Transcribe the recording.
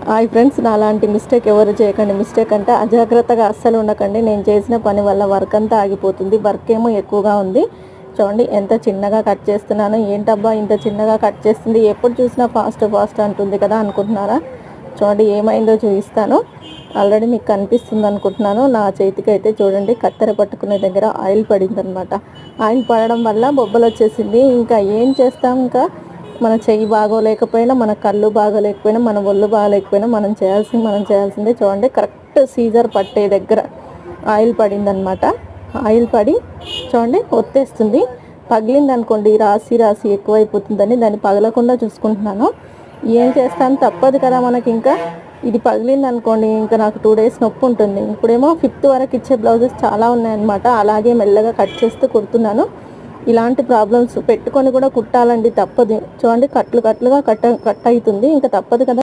Hi friends, నా లాంటి mistake ఎవరు చేయకండి. మిస్టేక్ అంటే అజాగ్రత్తగా అస్సలు ఉండకండి. నేను చేసిన పని వల్ల వర్క్ అంతా ఆగిపోతుంది. వర్క్ ఏమో ఎక్కువగా ఉంది. చూడండి ఎంత చిన్నగా కట్ చేస్తున్నాను. ఏంటబ్బా ఇంత చిన్నగా కట్ చేస్తుంది, ఎప్పుడు చూసినా ఫాస్ట్ ఫాస్ట్ అంటుంది కదా అనుకుంటున్నారా? చూడండి ఏమైందో చూపిస్తాను. ఆల్రెడీ మీకు కనిపిస్తుంది అనుకుంటున్నాను. నా చేతికి అయితే చూడండి కత్తెర పట్టుకునే దగ్గర ఆయిల్ పడింది అనమాట. ఆయిల్ పడడం వల్ల బొబ్బలు వచ్చేసింది. ఇంకా ఏం చేస్తాం, ఇంకా మన చెయ్యి బాగోలేకపోయినా, మన కళ్ళు బాగోలేకపోయినా, మన ఒళ్ళు బాగోలేకపోయినా మనం చేయాల్సిందే. చూడండి కరెక్ట్ సీజర్ పట్టే దగ్గర ఆయిల్ పడిందనమాట. ఆయిల్ పడి చూడండి ఒత్తేస్తుంది. పగిలింది అనుకోండి, రాసి రాసి ఎక్కువైపోతుందని దాన్ని పగలకుండా చూసుకుంటున్నాను. ఏం చేస్తాను, తప్పదు కదా మనకి. ఇంకా ఇది పగిలింది అనుకోండి, ఇంకా నాకు 2 days నొప్పి ఉంటుంది. ఇప్పుడేమో 5th వరకు ఇచ్చే బ్లౌజెస్ చాలా ఉన్నాయన్నమాట. అలాగే మెల్లగా కట్ చేస్తూ కుడుతున్నాను. ఇలాంటి ప్రాబ్లమ్స్ పెట్టుకొని కూడా కుట్టాలండి, తప్పదు. చూడండి కట్లుగా కట్ అవుతుంది, ఇంకా తప్పదు కదా.